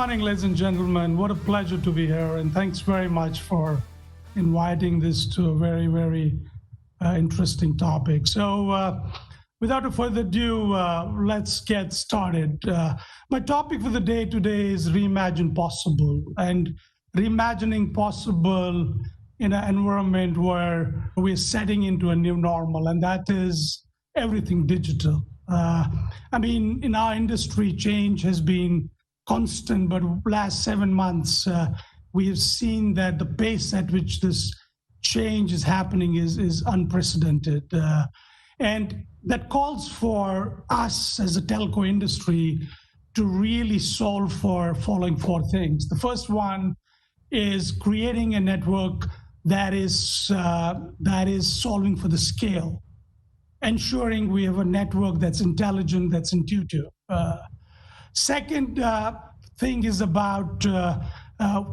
morning, ladies and gentlemen. What a pleasure to be here, and thanks very much for inviting this to a very, very interesting topic. Without further ado, let's get started. My topic for the day today is reimagine possible, and reimagining possible in an environment where we're setting into a new normal, and that is everything digital. In our industry, change has been constant, but last 7 months, we have seen that the pace at which this change is happening is unprecedented. And that calls for us as a telco industry to really solve for following four things. The first one is creating a network that is solving for the scale, ensuring we have a network that's intelligent, that's intuitive. Second thing is about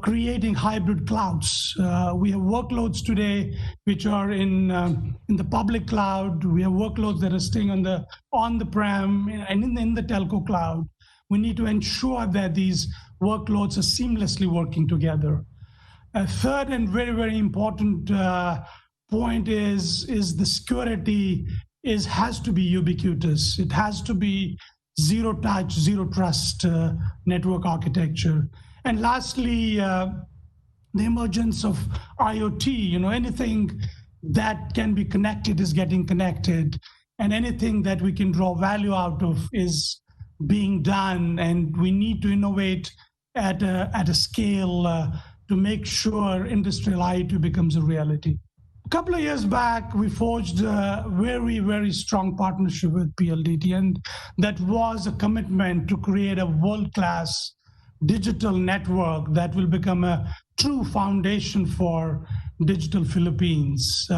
creating hybrid clouds. We have workloads today which are in the public cloud. We have workloads that are staying on the prem and in the telco cloud. We need to ensure that these workloads are seamlessly working together. A third and very, very important point is the security has to be ubiquitous. It has to be zero touch, zero trust network architecture. And lastly, the emergence of IoT. Anything that can be connected is getting connected, and anything that we can draw value out of is being done. And we need to innovate at a scale to make sure industrial IoT becomes a reality. A couple of years back, we forged a very, very strong partnership with PLDT, and that was a commitment to create a world-class digital network that will become a true foundation for digital Philippines.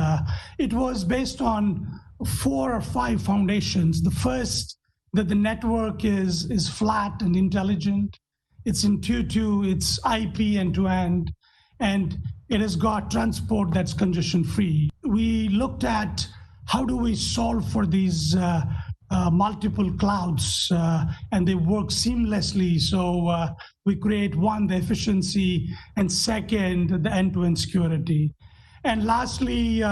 It was based on 4 or 5 foundations. The first, that the network is flat and intelligent. It's intuitive, it's IP end-to-end, and it has got transport that's congestion-free. We looked at how do we solve for these multiple clouds, and they work seamlessly. So we create one, the efficiency, and second, the end-to-end security. And lastly,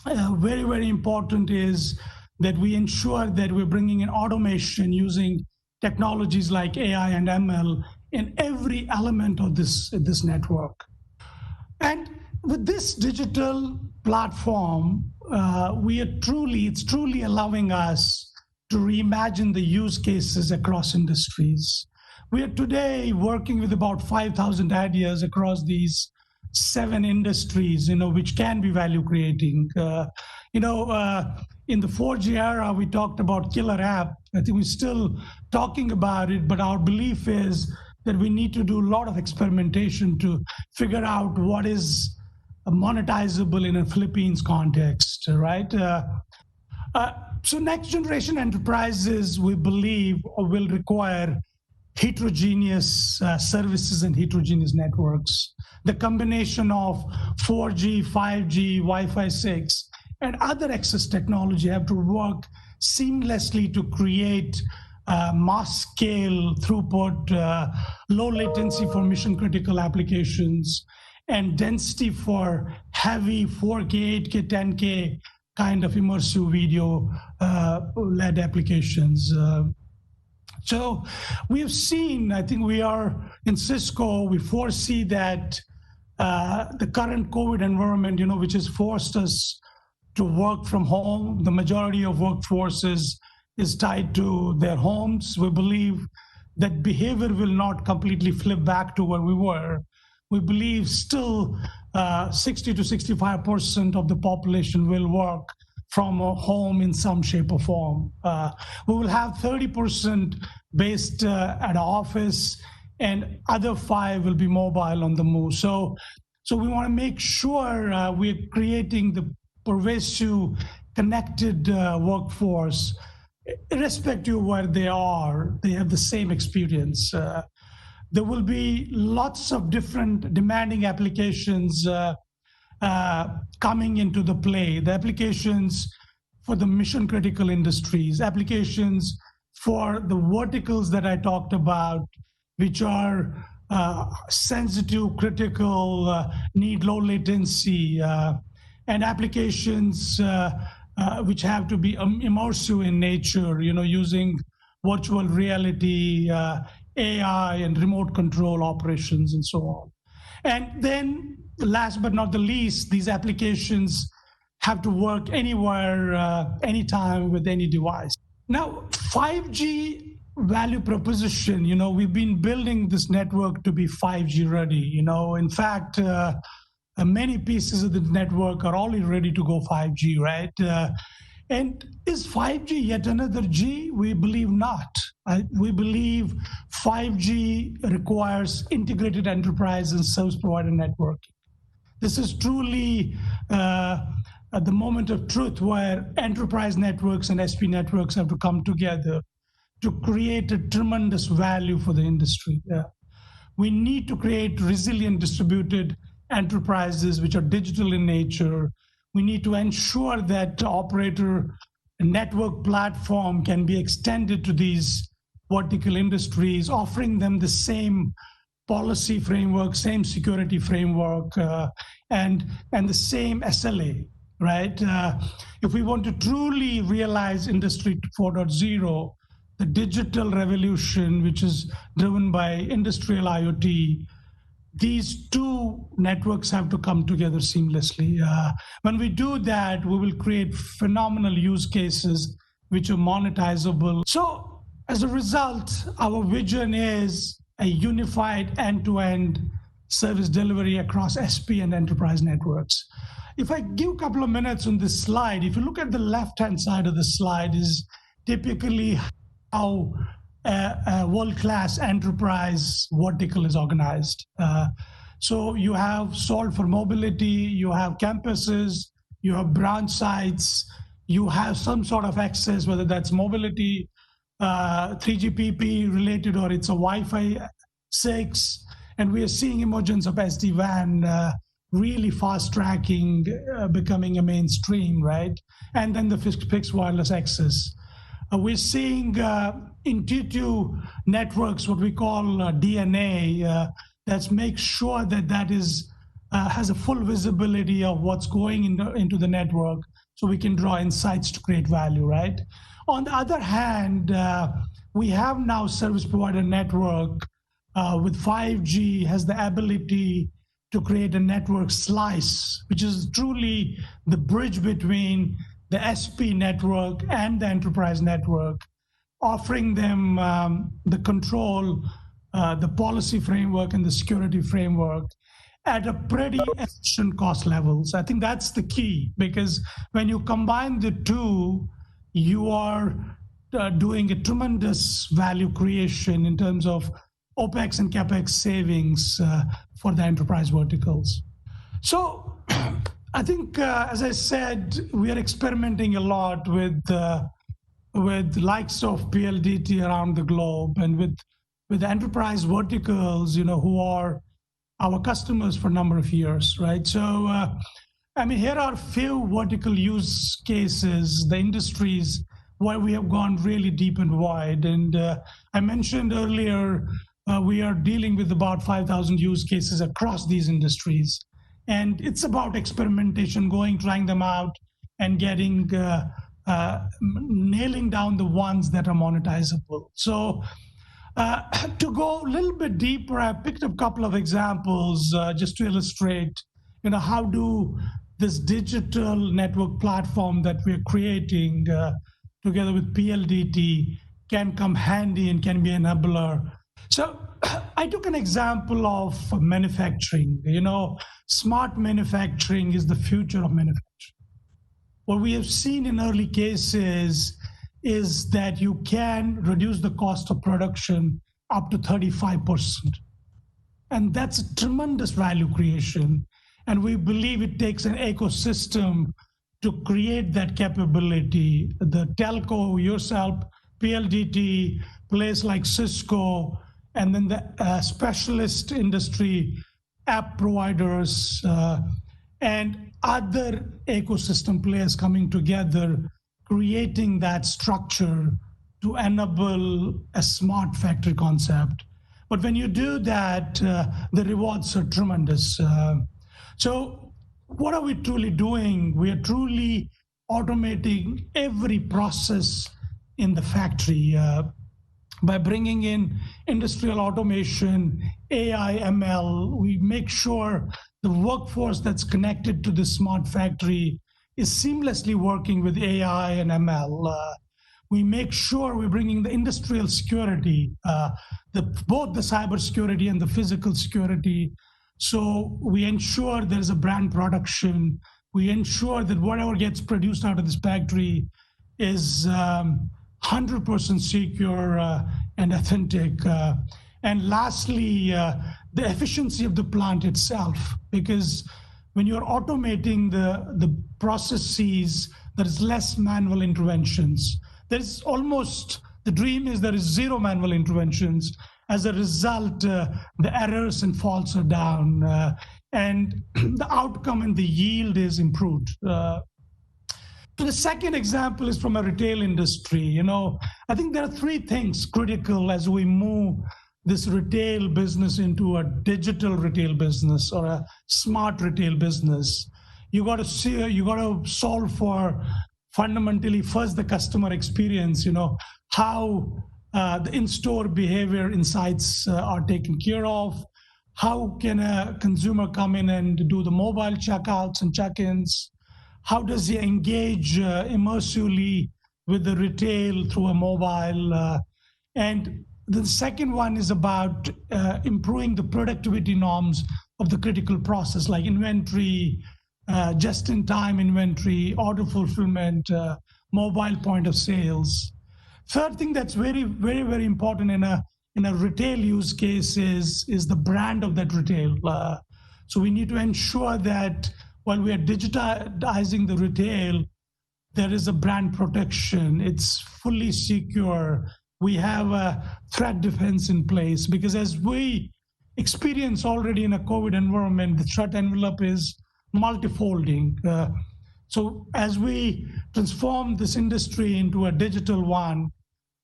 very, very important is that we ensure that we're bringing in automation using technologies like AI and ML in every element of this network. And with this digital platform, it's truly allowing us to reimagine the use cases across industries. We are today working with about 5,000 ideas across these 7 industries, which can be value creating. In the 4G era, we talked about killer app. I think we're still talking about it, but our belief is that we need to do a lot of experimentation to figure out what is monetizable in a Philippines context, right? So next generation enterprises, we believe, will require heterogeneous services and heterogeneous networks. The combination of 4G, 5G, Wi-Fi 6, and other access technology have to work seamlessly to create mass scale throughput, low latency for mission critical applications, and density for heavy 4K, 8K, 10K kind of immersive video led applications. So we have seen, I think we are in Cisco, we foresee that the current COVID environment, which has forced us to work from home, the majority of workforce is tied to their homes. We believe that behavior will not completely flip back to where we were. We believe still 60 to 65% of the population will work from a home in some shape or form. We will have 30% based at office, and other 5 will be mobile on the move. So we want to make sure we're creating the pervasive, connected workforce, irrespective of where they are, they have the same experience. There will be lots of different demanding applications coming into the play. The applications for the mission critical industries, applications for the verticals that I talked about, which are sensitive, critical, need low latency latency, and applications which have to be immersive in nature, using virtual reality, AI, and remote control operations, and so on. And then, last but not the least, these applications have to work anywhere, anytime, with any device. Now, 5G value proposition, we've been building this network to be 5G ready. In fact, many pieces of the network are already ready to go 5G, right? And is 5G yet another G? We believe not. We believe 5G requires integrated enterprise and service provider networking. This is truly at the moment of truth where enterprise networks and SP networks have to come together to create a tremendous value for the industry. We need to create resilient distributed enterprises which are digital in nature. We need to ensure that the operator network platform can be extended to these vertical industries, offering them the same policy framework, same security framework, and the same SLA, right? If we want to truly realize Industry 4.0, the digital revolution, which is driven by industrial IoT, these two networks have to come together seamlessly. When we do that, we will create phenomenal use cases which are monetizable. So as a result, our vision is a unified end-to-end service delivery across SP and enterprise networks. If I give a couple of minutes on this slide, if you look at the left-hand side of the slide, is typically how a world-class enterprise vertical is organized. So you have Solve for mobility, you have campuses, you have branch sites, you have some sort of access, whether that's mobility, 3GPP related, or it's a Wi-Fi 6. And we are seeing emergence of SD-WAN, really fast tracking, becoming a mainstream, right? And then the fixed wireless access. We're seeing intuitive networks, what we call DNA, that makes sure that is has a full visibility of what's going into the network, so we can draw insights to create value, right? On the other hand, we have now service provider network with 5G has the ability to create a network slice, which is truly the bridge between the SP network and the enterprise network, offering them the control, the policy framework, and the security framework at a pretty efficient cost levels. I think that's the key, because when you combine the two, you are doing a tremendous value creation in terms of OPEX and CAPEX savings for the enterprise verticals. So I think, as I said, we are experimenting a lot with likes of PLDT around the globe, and with enterprise verticals, who are our customers for a number of years, right? So, here are a few vertical use cases, the industries where we have gone really deep and wide. And I mentioned earlier, we are dealing with about 5,000 use cases across these industries. And it's about experimentation, trying them out, and getting, nailing down the ones that are monetizable. So to go a little bit deeper, I picked up a couple of examples just to illustrate, how do this digital network platform that we're creating together with PLDT can come handy and can be an enabler. So I took an example of manufacturing. Smart manufacturing is the future of manufacturing. What we have seen in early cases is that you can reduce the cost of production up to 35%. And that's a tremendous value creation. And we believe it takes an ecosystem to create that capability. The telco, yourself, PLDT, place like Cisco, and then the specialist industry app providers and other ecosystem players coming together, creating that structure to enable a smart factory concept. But when you do that, the rewards are tremendous. So, what are we truly doing? We are truly automating every process in the factory by bringing in industrial automation, AI, ML. We make sure the workforce that's connected to the smart factory is seamlessly working with AI and ML. We make sure we're bringing the industrial security, both the cyber security and the physical security. So we ensure there's a brand production. We ensure that whatever gets produced out of this factory is 100% secure and authentic. And lastly, the efficiency of the plant itself, because when you're automating the processes, there is less manual interventions. There's almost, the dream is there is zero manual interventions. As a result, the errors and faults are down, and the outcome and the yield is improved. So the second example is from a retail industry. I think there are three things critical as we move this retail business into a digital retail business or a smart retail business. You got to solve for fundamentally first the customer experience. How the in-store behavior insights are taken care of. How can a consumer come in and do the mobile checkouts and check-ins? How does he engage immersively with the retail through a mobile? And the second one is about improving the productivity norms of the critical process, like inventory, just-in-time inventory, order fulfillment, mobile point of sales. Third thing that's very, very, very important in a retail use case is the brand of that retail. So we need to ensure that while we are digitizing the retail, there is a brand protection. It's fully secure. We have a threat defense in place, because as we experience already in a COVID environment, the threat envelope is multifolding. So as we transform this industry into a digital one,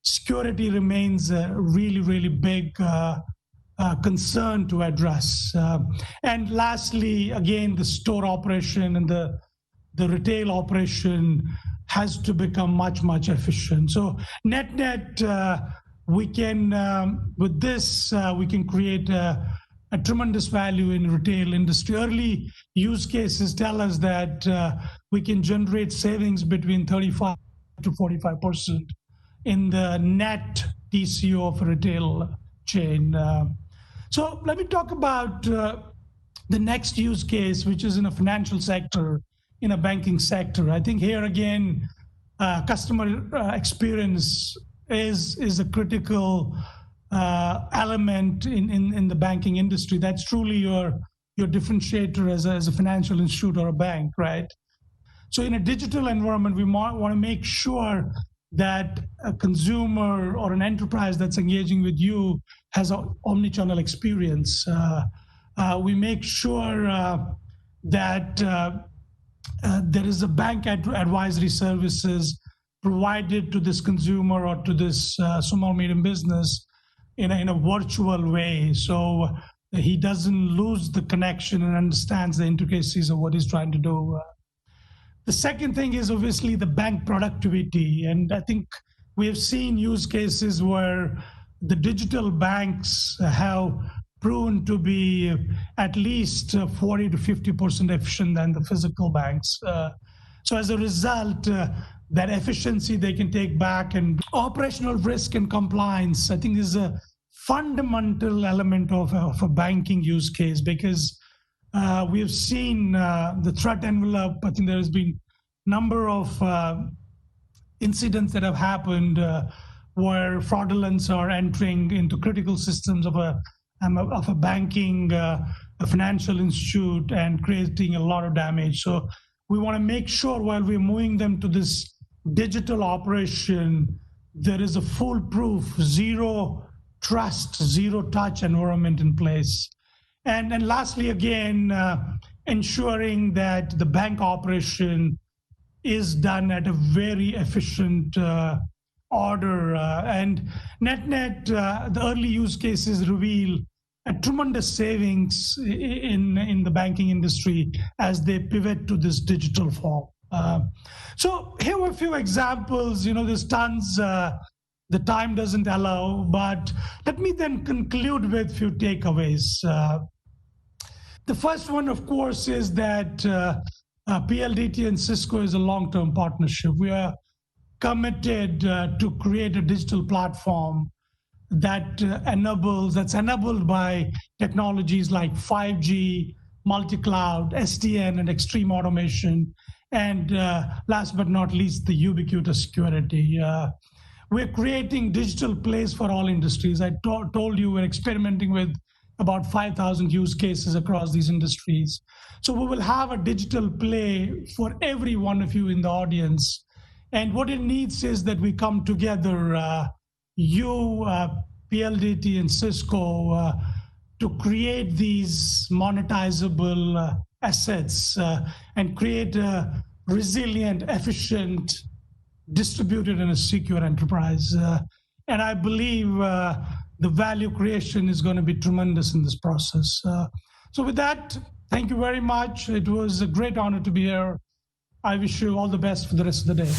security remains a really, really big concern to address. And lastly, again, the store operation and the retail operation has to become much, much efficient. So net, we can, with this, we can create a tremendous value in retail industry. Early use cases tell us that we can generate savings between 35 to 45% in the net TCO of a retail chain. So let me talk about the next use case, which is in a financial sector, in a banking sector. I think here again, customer experience is a critical element in the banking industry. That's truly your differentiator as a financial institute or a bank, right? So in a digital environment, we want to make sure that a consumer or an enterprise that's engaging with you has an omnichannel experience. We make sure that there is a bank advisory services provided to this consumer or to this small medium business in a virtual way, so he doesn't lose the connection and understands the intricacies of what he's trying to do. The second thing is obviously the bank productivity. And I think we have seen use cases where the digital banks have proven to be at least 40 to 50% efficient than the physical banks. So as a result, that efficiency they can take back. And operational risk and compliance, I think, is a fundamental element of a banking use case, because we have seen the threat envelope. I think there has been a number of incidents that have happened where fraudulents are entering into critical systems of a banking, a financial institute, and creating a lot of damage. So we want to make sure while we're moving them to this digital operation, there is a foolproof, zero trust, zero touch environment in place. And lastly, again, ensuring that the bank operation is done at a very efficient order. And net, the early use cases reveal a tremendous savings in the banking industry as they pivot to this digital form. So here are a few examples. There's tons. The time doesn't allow, but let me then conclude with a few takeaways. The first one, of course, is that PLDT and Cisco is a long-term partnership. We are committed to create a digital platform that's enabled by technologies like 5G, multi-cloud, SDN, and extreme automation, and last but not least, the ubiquitous security. We're creating digital plays for all industries. I told you we're experimenting with about 5,000 use cases across these industries. So we will have a digital play for every one of you in the audience. And what it needs is that we come together, PLDT and Cisco, to create these monetizable assets and create a resilient, efficient, distributed, and a secure enterprise. And I believe the value creation is going to be tremendous in this process. So with that, thank you very much. It was a great honor to be here. I wish you all the best for the rest of the day.